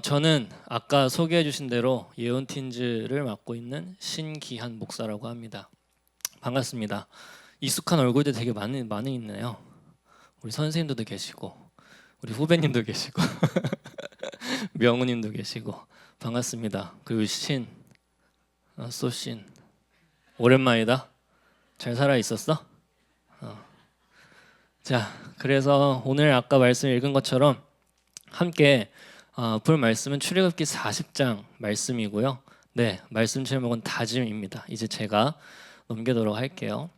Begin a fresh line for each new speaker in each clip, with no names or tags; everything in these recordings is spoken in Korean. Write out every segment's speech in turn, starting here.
저는 아까 소개해 주신 대로 예언틴즈를 맡고 있는 신기한 목사라고 합니다. 반갑습니다. 익숙한 얼굴들 되게 많이 있네요. 우리 선생님들도 계시고 우리 후배님도 계시고 명우님도 계시고 반갑습니다. 그리고 소신 오랜만이다. 잘 살아 있었어? 자, 그래서 오늘 아까 말씀 읽은 것처럼 함께 볼 말씀은 출애굽기 40장 말씀이고요. 네, 말씀 제목은 다짐입니다. 이제 제가 넘기도록 할게요.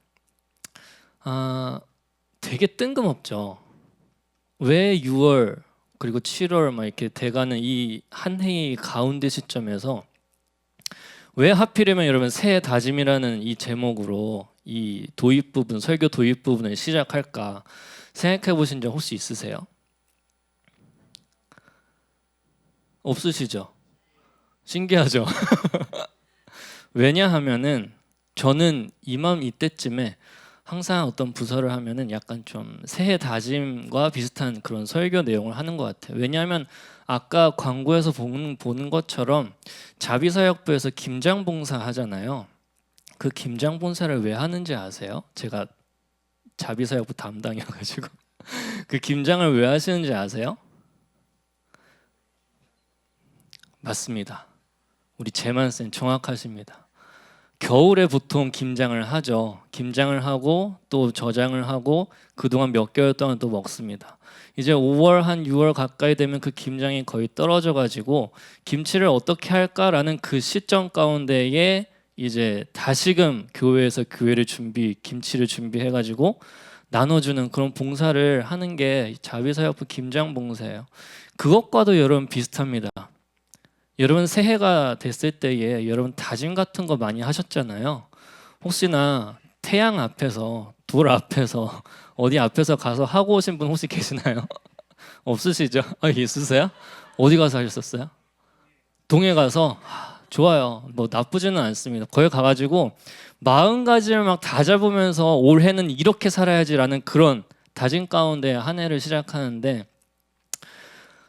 되게 뜬금없죠. 왜 6월 그리고 7월 막 이렇게 돼가는 이 한 해의 가운데 시점에서 왜 하필이면 여러분 새해 다짐이라는 이 제목으로 이 도입 부분, 설교 도입 부분을 시작할까 생각해 보신 적 혹시 있으세요? 없으시죠? 신기하죠? 왜냐하면은 저는 이때쯤에 항상 어떤 부서를 하면은 약간 좀 새해 다짐과 비슷한 그런 설교 내용을 하는 것 같아요. 왜냐하면 아까 광고에서 보는 것처럼 자비사역부에서 김장봉사 하잖아요. 그 김장봉사를 왜 하는지 아세요? 제가 자비사역부 담당이어가지고 그 김장을 왜 하시는지 아세요? 맞습니다. 우리 재만쌤 정확하십니다. 겨울에 보통 김장을 하죠. 김장을 하고 또 저장을 하고 그동안 몇 개월 동안 또 먹습니다. 이제 5월 한 6월 가까이 되면 그 김장이 거의 떨어져 가지고 김치를 어떻게 할까라는 그 시점 가운데에 이제 다시금 교회에서 김치를 준비해 가지고 나눠주는 그런 봉사를 하는 게 자비사역부 김장 봉사예요. 그것과도 여러분 비슷합니다. 여러분 새해가 됐을 때에 여러분 다짐 같은 거 많이 하셨잖아요. 혹시나 태양 앞에서 돌 앞에서 어디 앞에서 가서 하고 오신 분 혹시 계시나요? 없으시죠? 있으세요? 어디 가서 하셨었어요? 동해 가서 좋아요. 뭐 나쁘지는 않습니다. 거기 가가지고 40가지를 막 다 잡으면서 올해는 이렇게 살아야지라는 그런 다짐 가운데 한 해를 시작하는데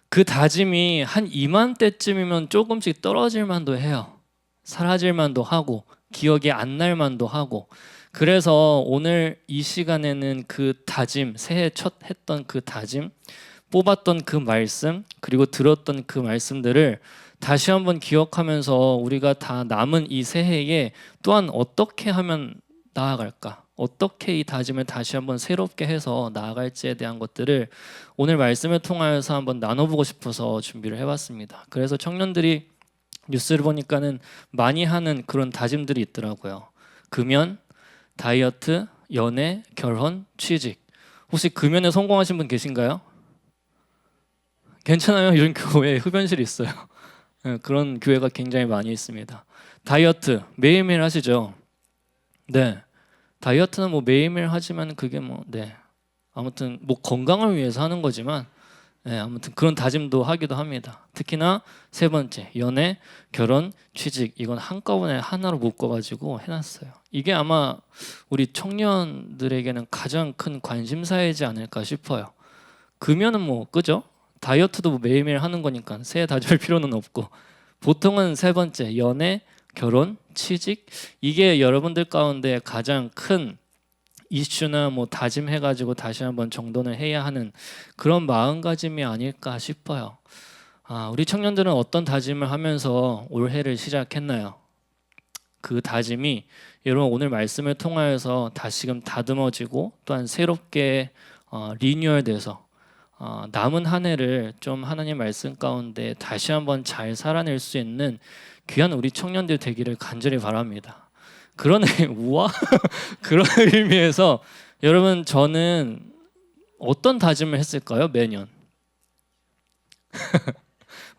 그 다짐이 한 이맘때쯤이면 조금씩 떨어질 만도 해요. 사라질 만도 하고 기억이 안 날 만도 하고 그래서 오늘 이 시간에는 그 다짐 새해 첫 했던 그 다짐 뽑았던 그 말씀 그리고 들었던 그 말씀들을 다시 한번 기억하면서 우리가 다 남은 이 새해에 또한 어떻게 하면 나아갈까? 어떻게 이 다짐을 다시 한번 새롭게 해서 나아갈지에 대한 것들을 오늘 말씀을 통하여서 한번 나눠보고 싶어서 준비를 해봤습니다. 그래서 청년들이 뉴스를 보니까는 많이 하는 그런 다짐들이 있더라고요. 금연, 다이어트, 연애, 결혼, 취직. 혹시 금연에 성공하신 분 계신가요? 괜찮아요. 이런 교회에 흡연실이 있어요. 그런 교회가 굉장히 많이 있습니다. 다이어트 매일매일 하시죠? 네. 다이어트는 뭐 매일매일 하지만 그게 네. 아무튼 뭐 건강을 위해서 하는 거지만 네, 아무튼 그런 다짐도 하기도 합니다. 특히나 세 번째 연애, 결혼, 취직 이건 한꺼번에 하나로 묶어가지고 해놨어요. 이게 아마 우리 청년들에게는 가장 큰 관심사이지 않을까 싶어요. 금연은 뭐 그죠? 다이어트도 뭐 매일매일 하는 거니까 새해 다짐할 필요는 없고 보통은 세 번째 연애, 결혼, 취직 이게 여러분들 가운데 가장 큰 이슈나 뭐 다짐해가지고 다시 한번 정돈을 해야 하는 그런 마음가짐이 아닐까 싶어요. 우리 청년들은 어떤 다짐을 하면서 올해를 시작했나요? 그 다짐이 여러분 오늘 말씀을 통하여서 다시금 다듬어지고 또한 새롭게 리뉴얼돼서 남은 한 해를 좀 하나님 말씀 가운데 다시 한번 잘 살아낼 수 있는 귀한 우리 청년들 되기를 간절히 바랍니다. 그런 우와 그런 의미에서 여러분 저는 어떤 다짐을 했을까요? 매년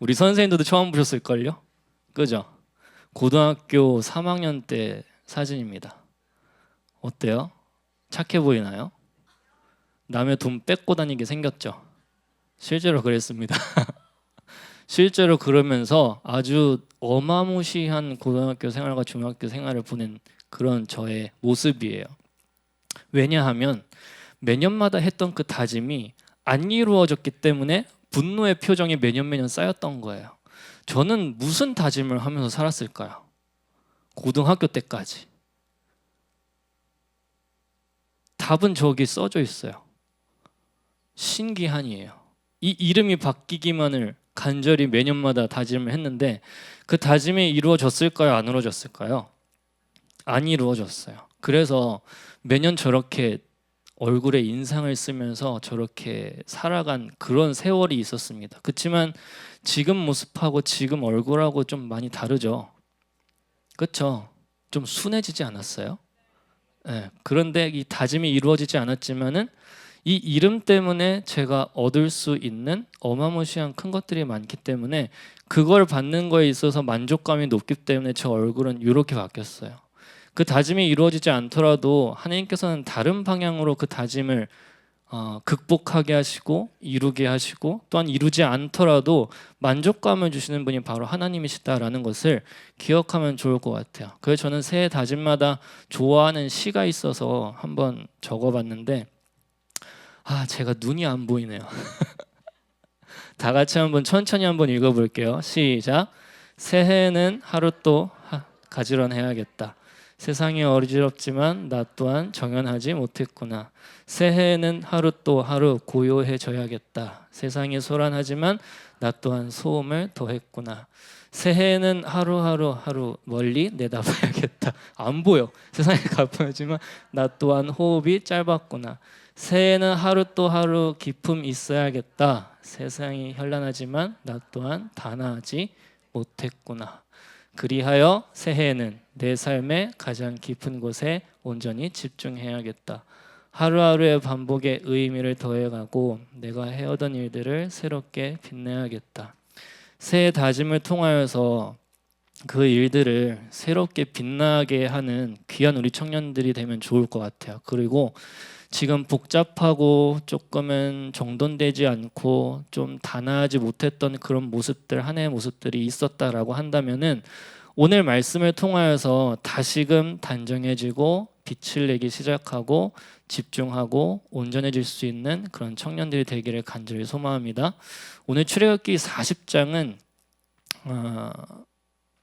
우리 선생님들도 처음 보셨을걸요? 그죠? 고등학교 3학년 때 사진입니다. 어때요? 착해 보이나요? 남의 돈 뺏고 다니게 생겼죠? 실제로 그랬습니다. 실제로 그러면서 아주 어마무시한 고등학교 생활과 중학교 생활을 보낸 그런 저의 모습이에요. 왜냐하면 매년마다 했던 그 다짐이 안 이루어졌기 때문에 분노의 표정이 매년 쌓였던 거예요. 저는 무슨 다짐을 하면서 살았을까요? 고등학교 때까지. 답은 저기 써져 있어요. 신기한이에요. 이 이름이 바뀌기만을 간절히 매년마다 다짐을 했는데 그 다짐이 이루어졌을까요? 안 이루어졌을까요? 안 이루어졌어요. 그래서 매년 저렇게 얼굴에 인상을 쓰면서 저렇게 살아간 그런 세월이 있었습니다. 그렇지만 지금 모습하고 지금 얼굴하고 좀 많이 다르죠. 그렇죠? 좀 순해지지 않았어요? 네. 그런데 이 다짐이 이루어지지 않았지만은 이 이름 때문에 제가 얻을 수 있는 어마무시한 큰 것들이 많기 때문에 그걸 받는 거에 있어서 만족감이 높기 때문에 저 얼굴은 이렇게 바뀌었어요. 그 다짐이 이루어지지 않더라도 하나님께서는 다른 방향으로 그 다짐을 극복하게 하시고 이루게 하시고 또한 이루지 않더라도 만족감을 주시는 분이 바로 하나님이시다라는 것을 기억하면 좋을 것 같아요. 그래서 저는 새해 다짐마다 좋아하는 시가 있어서 한번 적어봤는데 제가 눈이 안 보이네요. 다 같이 한번 천천히 한번 읽어볼게요. 시작. 새해는 하루 또 가지런해야겠다. 세상이 어지럽지만 나 또한 정연하지 못했구나. 새해에는 하루 또 하루 고요해져야겠다. 세상이 소란하지만 나 또한 소음을 더했구나. 새해에는 하루 멀리 내다봐야겠다. 안 보여. 세상이 가뿐하지만 나 또한 호흡이 짧았구나. 새해에는 하루 또 하루 기품 있어야겠다. 세상이 현란하지만 나 또한 단아하지 못했구나. 그리하여 새해에는 내 삶의 가장 깊은 곳에 온전히 집중해야겠다. 하루하루의 반복에 의미를 더해가고 내가 해오던 일들을 새롭게 빛내야겠다. 새해 다짐을 통하여서 그 일들을 새롭게 빛나게 하는 귀한 우리 청년들이 되면 좋을 것 같아요. 그리고 지금 복잡하고 조금은 정돈되지 않고 좀 단아하지 못했던 그런 모습들, 한 해의 모습들이 있었다라고 한다면은 오늘 말씀을 통하여서 다시금 단정해지고 빛을 내기 시작하고 집중하고 온전해질 수 있는 그런 청년들이 되기를 간절히 소망합니다. 오늘 출애굽기 40장은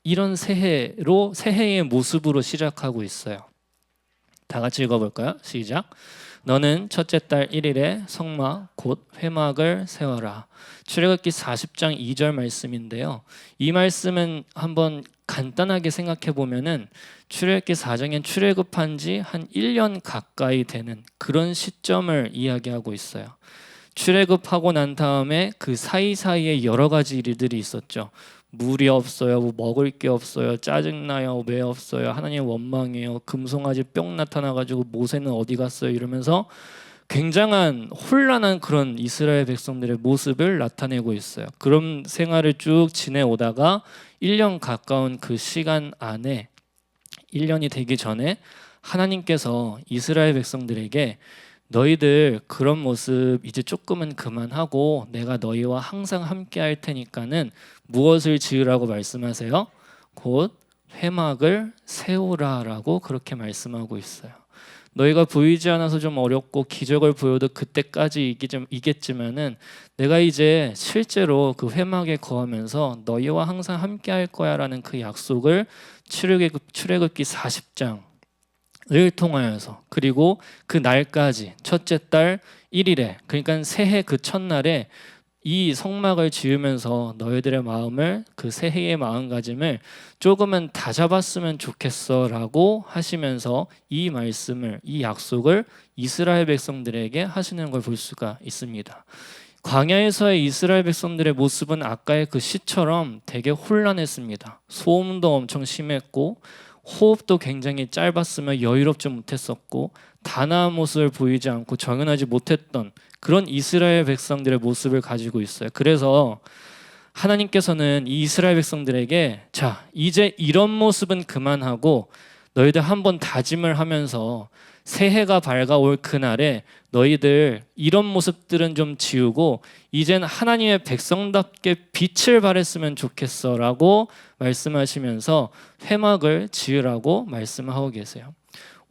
이런 새해의 모습으로 시작하고 있어요. 다 같이 읽어볼까요? 시작. 너는 첫째 달 1일에 성막 곧 회막을 세워라. 출애굽기 40장 2절 말씀인데요. 이 말씀은 한번 간단하게 생각해 보면은 출애굽기 4장엔 출애굽한 지 한 1년 가까이 되는 그런 시점을 이야기하고 있어요. 출애굽하고 난 다음에 그 사이사이에 여러 가지 일들이 있었죠. 물이 없어요. 뭐 먹을 게 없어요. 짜증나요. 왜 없어요? 하나님 원망해요. 금송아지 뿅 나타나가지고 모세는 어디 갔어요? 이러면서 굉장한 혼란한 그런 이스라엘 백성들의 모습을 나타내고 있어요. 그런 생활을 쭉 지내오다가 1년 가까운 그 시간 안에 1년이 되기 전에 하나님께서 이스라엘 백성들에게 너희들 그런 모습 이제 조금은 그만하고 내가 너희와 항상 함께 할 테니까는 무엇을 지으라고 말씀하세요? 곧 회막을 세우라라고 그렇게 말씀하고 있어요. 너희가 보이지 않아서 좀 어렵고 기적을 보여도 그때까지 이겠지만은 내가 이제 실제로 그 회막에 거하면서 너희와 항상 함께 할 거야라는 그 약속을 출애굽기 40장 을 통하여서 그리고 그 날까지 첫째 달 1일에 그러니까 새해 그 첫날에 이 성막을 지으면서 너희들의 마음을 그 새해의 마음가짐을 조금은 다잡았으면 좋겠어라고 하시면서 이 말씀을 이 약속을 이스라엘 백성들에게 하시는 걸 볼 수가 있습니다. 광야에서의 이스라엘 백성들의 모습은 아까의 그 시처럼 되게 혼란했습니다. 소음도 엄청 심했고 호흡도 굉장히 짧았으며 여유롭지 못했었고 단아한 모습을 보이지 않고 정연하지 못했던 그런 이스라엘 백성들의 모습을 가지고 있어요. 그래서 하나님께서는 이 이스라엘 백성들에게 자 이제 이런 모습은 그만하고 너희들 한번 다짐을 하면서 새해가 밝아올 그날에 너희들 이런 모습들은 좀 지우고 이젠 하나님의 백성답게 빛을 발했으면 좋겠어 라고 말씀하시면서 회막을 지으라고 말씀하고 계세요.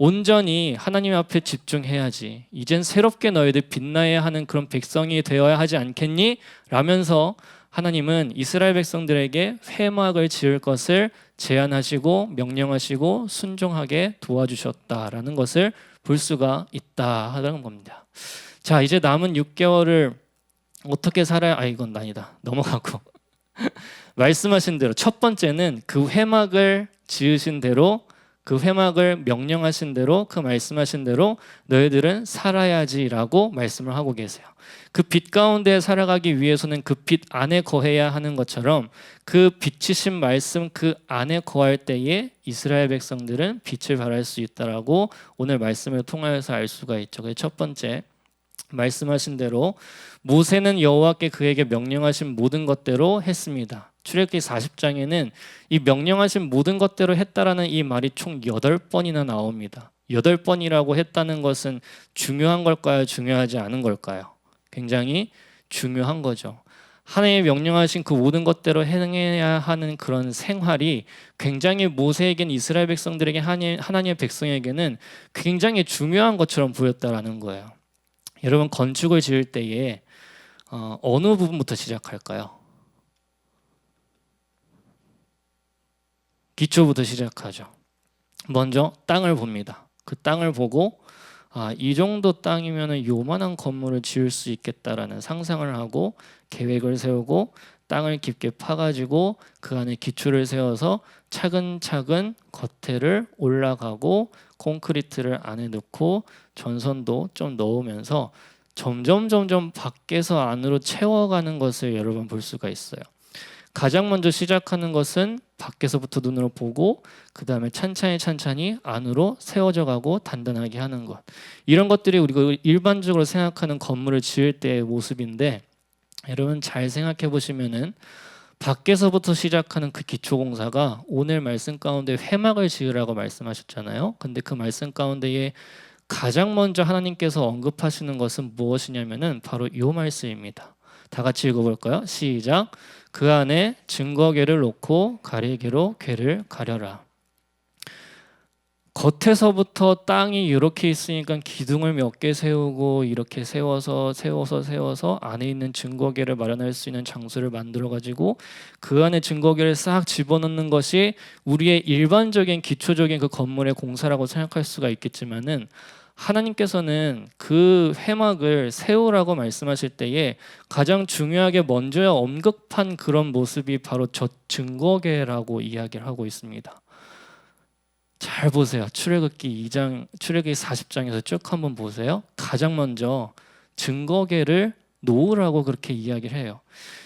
온전히 하나님 앞에 집중해야지. 이젠 새롭게 너희들 빛나야 하는 그런 백성이 되어야 하지 않겠니? 라면서 하나님은 이스라엘 백성들에게 회막을 지을 것을 제안하시고 명령하시고 순종하게 도와주셨다라는 것을 볼 수가 있다 하는 겁니다. 자, 이제 남은 6개월을 어떻게 살아야 이건 아니다. 넘어가고 말씀하신 대로 첫 번째는 그 회막을 지으신 대로 그 회막을 명령하신 대로 그 말씀하신 대로 너희들은 살아야지라고 말씀을 하고 계세요. 그 빛 가운데 살아가기 위해서는 그 빛 안에 거해야 하는 것처럼 그 빛이신 말씀 그 안에 거할 때에 이스라엘 백성들은 빛을 발할 수 있다라고 오늘 말씀을 통하여서 알 수가 있죠. 그래서 첫 번째 말씀하신 대로 모세는 여호와께 그에게 명령하신 모든 것대로 했습니다. 출애굽기 40장에는 이 명령하신 모든 것대로 했다라는 이 말이 총 8번이나 나옵니다. 8번이라고 했다는 것은 중요한 걸까요? 중요하지 않은 걸까요? 굉장히 중요한 거죠. 하나님이 명령하신 그 모든 것대로 행해야 하는 그런 생활이 굉장히 모세에겐 이스라엘 백성들에게 하나님의 백성에게는 굉장히 중요한 것처럼 보였다라는 거예요. 여러분 건축을 지을 때에 어느 부분부터 시작할까요? 기초부터 시작하죠. 먼저 땅을 봅니다. 그 땅을 보고 이 정도 땅이면 요만한 건물을 지을 수 있겠다라는 상상을 하고 계획을 세우고 땅을 깊게 파가지고 그 안에 기초를 세워서 차근차근 겉에를 올라가고 콘크리트를 안에 넣고 전선도 좀 넣으면서 점점 밖에서 안으로 채워가는 것을 여러분 볼 수가 있어요. 가장 먼저 시작하는 것은 밖에서부터 눈으로 보고 그 다음에 찬찬히 안으로 세워져 가고 단단하게 하는 것. 이런 것들이 우리가 일반적으로 생각하는 건물을 지을 때의 모습인데 여러분 잘 생각해 보시면은 밖에서부터 시작하는 그 기초공사가 오늘 말씀 가운데 회막을 지으라고 말씀하셨잖아요. 근데 그 말씀 가운데에 가장 먼저 하나님께서 언급하시는 것은 무엇이냐면은 바로 이 말씀입니다. 다 같이 읽어볼까요? 시작. 그 안에 증거궤를 놓고 가리개로 궤를 가려라. 겉에서부터 땅이 이렇게 있으니까 기둥을 몇 개 세우고 이렇게 세워서 안에 있는 증거궤를 마련할 수 있는 장소를 만들어 가지고 그 안에 증거궤를 싹 집어넣는 것이 우리의 일반적인 기초적인 그 건물의 공사라고 생각할 수가 있겠지만은 하나님께서는 그 회막을 세우라고 말씀하실 때에 가장 중요하게 먼저 언급한 그런 모습이 바로 저 증거궤라고 이야기를 하고 있습니다. 잘 보세요. 출애굽기 40장에서 쭉 한번 보세요. 가장 먼저 증거궤를 놓으라고 그렇게 이야기를 해요.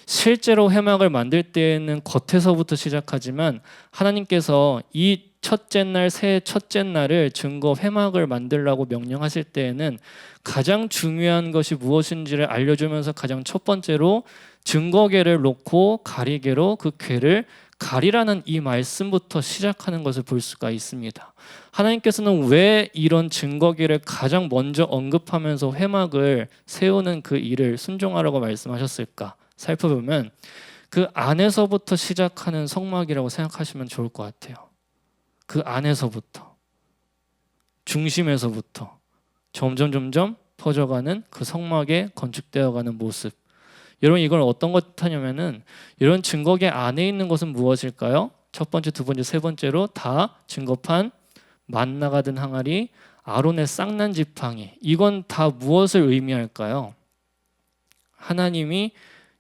실제로 회막을 만들 때에는 겉에서부터 시작하지만 하나님께서 이 첫째 날, 새해 첫째 날을 증거 회막을 만들라고 명령하실 때에는 가장 중요한 것이 무엇인지를 알려주면서 가장 첫 번째로 증거궤를 놓고 가리개로 그 궤를 가리라는 이 말씀부터 시작하는 것을 볼 수가 있습니다. 하나님께서는 왜 이런 증거궤를 가장 먼저 언급하면서 회막을 세우는 그 일을 순종하라고 말씀하셨을까? 살펴보면 그 안에서부터 시작하는 성막이라고 생각하시면 좋을 것 같아요. 그 안에서부터 중심에서부터 점점 퍼져가는 그 성막에 건축되어가는 모습. 여러분 이걸 어떤 것 하냐면은 이런 증거궤 안에 있는 것은 무엇일까요? 첫 번째, 두 번째, 세 번째로 다 증거판, 만나가 든 항아리, 아론의 쌍난 지팡이. 이건 다 무엇을 의미할까요? 하나님이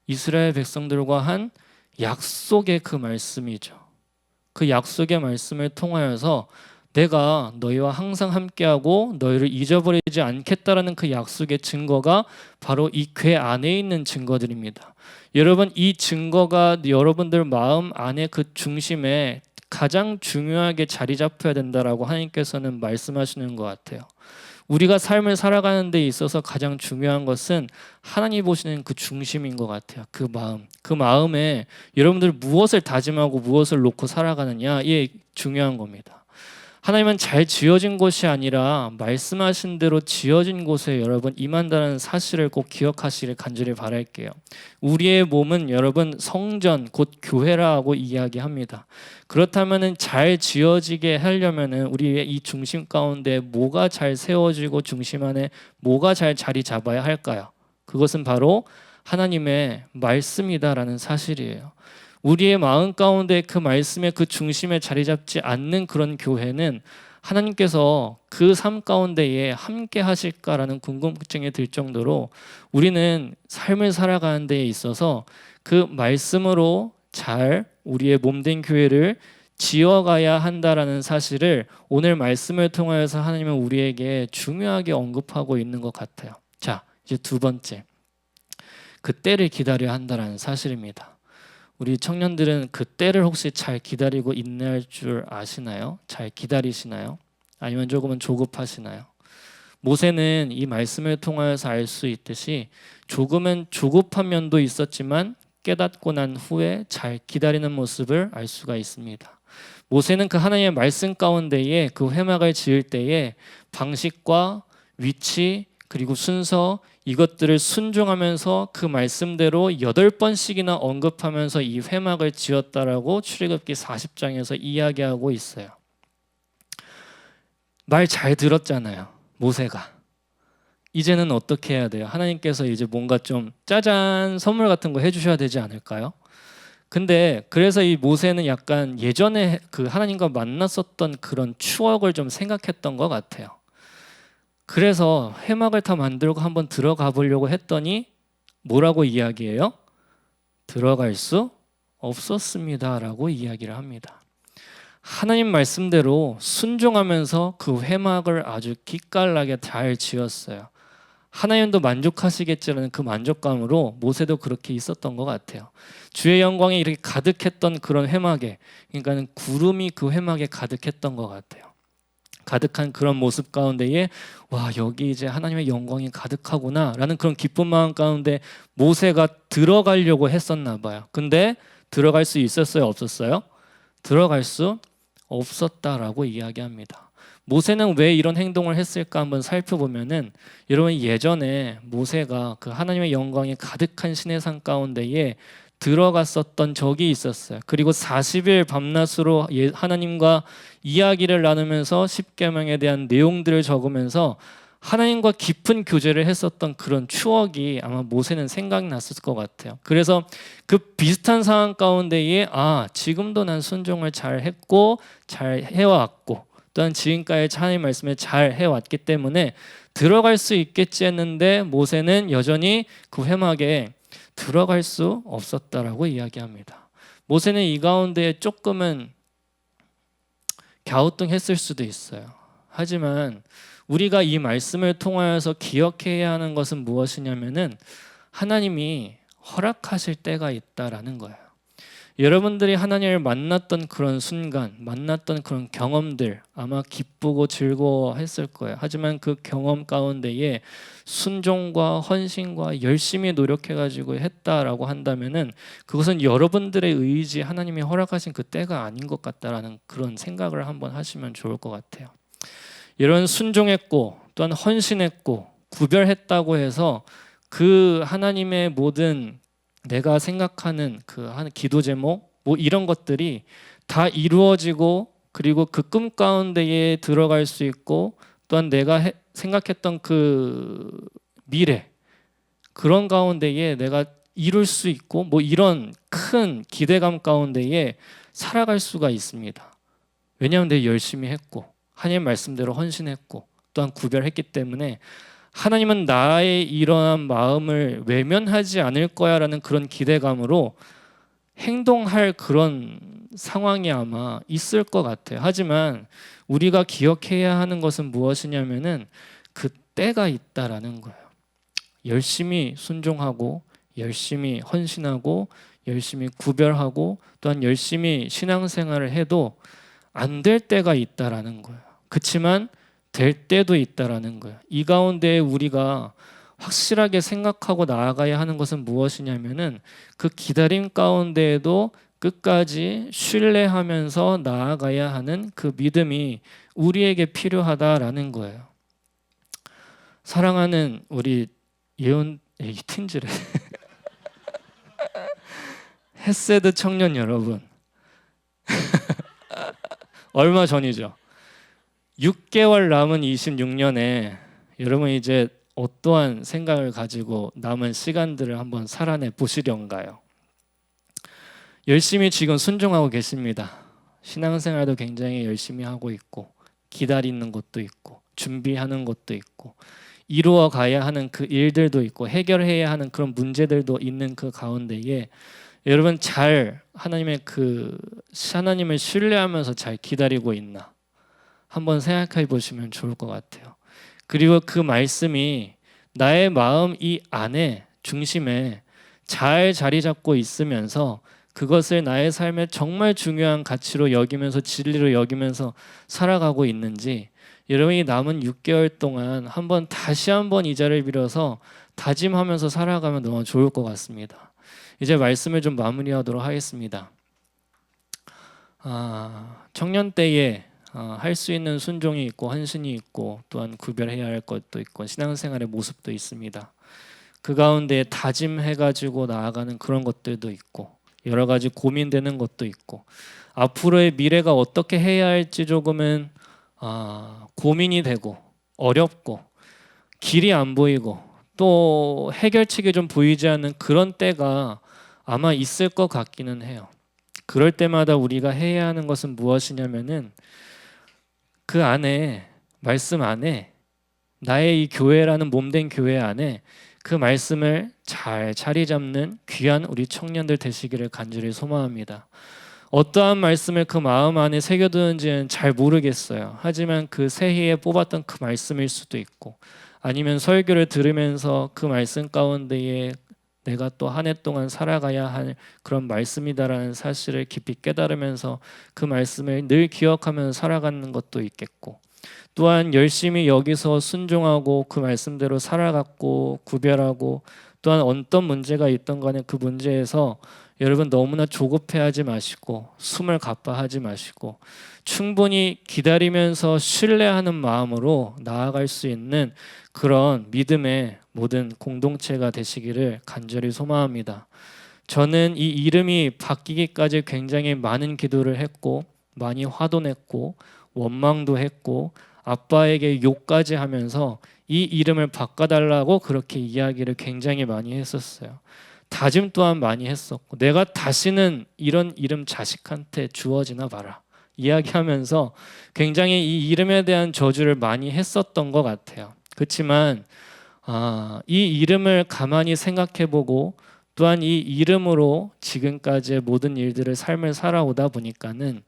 이스라엘 백성들과 한 약속의 그 말씀이죠. 그 약속의 말씀을 통하여서 내가 너희와 항상 함께하고 너희를 잊어버리지 않겠다라는 그 약속의 증거가 바로 이 궤 안에 있는 증거들입니다. 여러분 이 증거가 여러분들 마음 안에 그 중심에 가장 중요하게 자리 잡혀야 된다라고 하나님께서는 말씀하시는 것 같아요. 우리가 삶을 살아가는 데 있어서 가장 중요한 것은 하나님 보시는 그 중심인 것 같아요. 그 마음. 그 마음에 여러분들 무엇을 다짐하고 무엇을 놓고 살아가느냐 이게 중요한 겁니다. 하나님은 잘 지어진 곳이 아니라 말씀하신 대로 지어진 곳에 여러분 임한다는 사실을 꼭 기억하시길 간절히 바랄게요. 우리의 몸은 여러분 성전 곧 교회라고 이야기합니다. 그렇다면은 잘 지어지게 하려면은 우리의 이 중심 가운데 뭐가 잘 세워지고 중심 안에 뭐가 잘 자리 잡아야 할까요? 그것은 바로 하나님의 말씀이다라는 사실이에요. 우리의 마음 가운데 그 말씀의 그 중심에 자리 잡지 않는 그런 교회는 하나님께서 그 삶 가운데에 함께 하실까라는 궁금증이 들 정도로 우리는 삶을 살아가는 데에 있어서 그 말씀으로 잘 우리의 몸된 교회를 지어가야 한다라는 사실을 오늘 말씀을 통하여서 하나님은 우리에게 중요하게 언급하고 있는 것 같아요. 자, 이제 두 번째, 그 때를 기다려야 한다라는 사실입니다. 우리 청년들은 그 때를 혹시 잘 기다리고 인내할 줄 아시나요? 잘 기다리시나요? 아니면 조금은 조급하시나요? 모세는 이 말씀을 통하여서 알 수 있듯이 조금은 조급한 면도 있었지만 깨닫고 난 후에 잘 기다리는 모습을 알 수가 있습니다. 모세는 그 하나님의 말씀 가운데에 그 회막을 지을 때에 방식과 위치 그리고 순서 이것들을 순종하면서 그 말씀대로 8번씩이나 언급하면서 이 회막을 지었다라고 출애굽기 40장에서 이야기하고 있어요. 말 잘 들었잖아요, 모세가. 이제는 어떻게 해야 돼요? 하나님께서 이제 뭔가 좀 짜잔 선물 같은 거 해주셔야 되지 않을까요? 근데 그래서 이 모세는 약간 예전에 그 하나님과 만났었던 그런 추억을 좀 생각했던 것 같아요. 그래서 회막을 다 만들고 한번 들어가 보려고 했더니 뭐라고 이야기해요? 들어갈 수 없었습니다 라고 이야기를 합니다. 하나님 말씀대로 순종하면서 그 회막을 아주 기깔나게 잘 지었어요. 하나님도 만족하시겠지라는 그 만족감으로 모세도 그렇게 있었던 것 같아요. 주의 영광이 이렇게 가득했던 그런 회막에, 그러니까 구름이 그 회막에 가득했던 것 같아요. 가득한 그런 모습 가운데에 와, 여기 이제 하나님의 영광이 가득하구나 라는 그런 기쁜 마음 가운데 모세가 들어가려고 했었나 봐요. 근데 들어갈 수 있었어요? 없었어요? 들어갈 수 없었다라고 이야기합니다. 모세는 왜 이런 행동을 했을까 한번 살펴보면은 여러분 예전에 모세가 그 하나님의 영광이 가득한 시내산 가운데에 들어갔었던 적이 있었어요. 그리고 40일 밤낮으로 하나님과 이야기를 나누면서 십계명에 대한 내용들을 적으면서 하나님과 깊은 교제를 했었던 그런 추억이 아마 모세는 생각났을 것 같아요. 그래서 그 비슷한 상황 가운데에 지금도 난 순종을 잘 했고 잘 해왔고 또한 지금까지 하나님 말씀을 잘 해왔기 때문에 들어갈 수 있겠지 했는데 모세는 여전히 그 회막에 들어갈 수 없었다라고 이야기합니다. 모세는 이 가운데 조금은 갸우뚱했을 수도 있어요. 하지만 우리가 이 말씀을 통하여서 기억해야 하는 것은 무엇이냐면은 하나님이 허락하실 때가 있다라는 거예요. 여러분들이 하나님을 만났던 그런 순간, 만났던 그런 경험들 아마 기쁘고 즐거워했을 거예요. 하지만 그 경험 가운데에 순종과 헌신과 열심히 노력해가지고 했다라고 한다면은 그것은 여러분들의 의지, 하나님이 허락하신 그 때가 아닌 것 같다라는 그런 생각을 한번 하시면 좋을 것 같아요. 이런 순종했고 또한 헌신했고 구별했다고 해서 그 하나님의 모든 내가 생각하는 그 기도 제목 뭐 이런 것들이 다 이루어지고 그리고 그 꿈 가운데에 들어갈 수 있고 또한 내가 생각했던 그 미래 그런 가운데에 내가 이룰 수 있고 뭐 이런 큰 기대감 가운데에 살아갈 수가 있습니다. 왜냐하면 내가 열심히 했고 하나님 말씀대로 헌신했고 또한 구별했기 때문에 하나님은 나의 이러한 마음을 외면하지 않을 거야라는 그런 기대감으로 행동할 그런 상황이 아마 있을 것 같아요. 하지만 우리가 기억해야 하는 것은 무엇이냐면은 그 때가 있다라는 거예요. 열심히 순종하고 열심히 헌신하고 열심히 구별하고 또한 열심히 신앙생활을 해도 안 될 때가 있다라는 거예요. 그렇지만 될 때도 있다라는 거예요. 이 가운데 우리가 확실하게 생각하고 나아가야 하는 것은 무엇이냐면은 그 기다림 가운데에도 끝까지 신뢰하면서 나아가야 하는 그 믿음이 우리에게 필요하다라는 거예요. 사랑하는 우리 예언 틴즈레 헤세드 청년 여러분, 얼마 전이죠. 6개월 남은 26년에 여러분 이제 어떠한 생각을 가지고 남은 시간들을 한번 살아내 보시련가요? 열심히 지금 순종하고 계십니다. 신앙생활도 굉장히 열심히 하고 있고, 기다리는 것도 있고, 준비하는 것도 있고, 이루어 가야 하는 그 일들도 있고, 해결해야 하는 그런 문제들도 있는 그 가운데에 여러분 잘 하나님을 신뢰하면서 잘 기다리고 있나 한번 생각해 보시면 좋을 것 같아요. 그리고 그 말씀이 나의 마음 이 안에 중심에 잘 자리 잡고 있으면서 그것을 나의 삶에 정말 중요한 가치로 여기면서 진리로 여기면서 살아가고 있는지 여러분이 남은 6개월 동안 다시 한번 이 자리를 빌어서 다짐하면서 살아가면 너무 좋을 것 같습니다. 이제 말씀을 좀 마무리하도록 하겠습니다. 청년 때에 할 수 있는 순종이 있고 헌신이 있고 또한 구별해야 할 것도 있고 신앙생활의 모습도 있습니다. 그 가운데 다짐해가지고 나아가는 그런 것들도 있고 여러 가지 고민되는 것도 있고 앞으로의 미래가 어떻게 해야 할지 조금은 고민이 되고 어렵고 길이 안 보이고 또 해결책이 좀 보이지 않는 그런 때가 아마 있을 것 같기는 해요. 그럴 때마다 우리가 해야 하는 것은 무엇이냐면은 그 안에 말씀 안에 나의 이 교회라는 몸된 교회 안에 그 말씀을 잘 자리 잡는 귀한 우리 청년들 되시기를 간절히 소망합니다. 어떠한 말씀을 그 마음 안에 새겨두는지는 잘 모르겠어요. 하지만 그 새해에 뽑았던 그 말씀일 수도 있고 아니면 설교를 들으면서 그 말씀 가운데에 내가 또 한 해 동안 살아가야 할 그런 말씀이다라는 사실을 깊이 깨달으면서 그 말씀을 늘 기억하면서 살아가는 것도 있겠고 또한 열심히 여기서 순종하고 그 말씀대로 살아갔고 구별하고 또한 어떤 문제가 있던 간에 그 문제에서 여러분 너무나 조급해하지 마시고 숨을 가빠하지 마시고 충분히 기다리면서 신뢰하는 마음으로 나아갈 수 있는 그런 믿음의 모든 공동체가 되시기를 간절히 소망합니다. 저는 이 이름이 바뀌기까지 굉장히 많은 기도를 했고 많이 화도 냈고 원망도 했고 아빠에게 욕까지 하면서 이 이름을 바꿔달라고 그렇게 이야기를 굉장히 많이 했었어요. 다짐 또한 많이 했었고 내가 다시는 이런 이름 자식한테 주어지나 봐라 이야기하면서 굉장히 이 이름에 대한 저주를 많이 했었던 것 같아요. 그렇지만 이 이름을 가만히 생각해보고 또한 이 이름으로 지금까지의 모든 일들을 삶을 살아오다 보니까는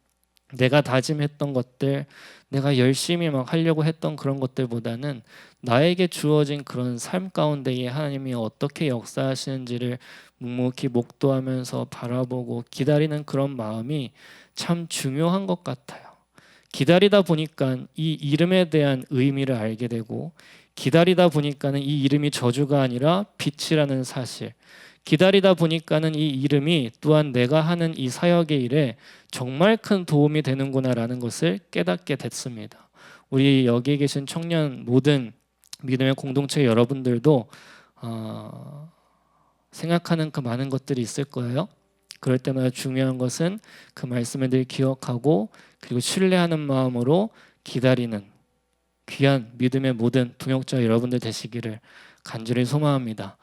내가 다짐했던 것들 내가 열심히 막 하려고 했던 그런 것들보다는 나에게 주어진 그런 삶 가운데에 하나님이 어떻게 역사하시는지를 묵묵히 목도하면서 바라보고 기다리는 그런 마음이 참 중요한 것 같아요. 기다리다 보니까 이 이름에 대한 의미를 알게 되고 기다리다 보니까는 이 이름이 저주가 아니라 빛이라는 사실 기다리다 보니까는 이 이름이 또한 내가 하는 이 사역의 일에 정말 큰 도움이 되는구나라는 것을 깨닫게 됐습니다. 우리 여기 계신 청년 모든 믿음의 공동체 여러분들도 생각하는 그 많은 것들이 있을 거예요. 그럴 때마다 중요한 것은 그 말씀을 늘 기억하고 그리고 신뢰하는 마음으로 기다리는 귀한 믿음의 모든 동역자 여러분들 되시기를 간절히 소망합니다.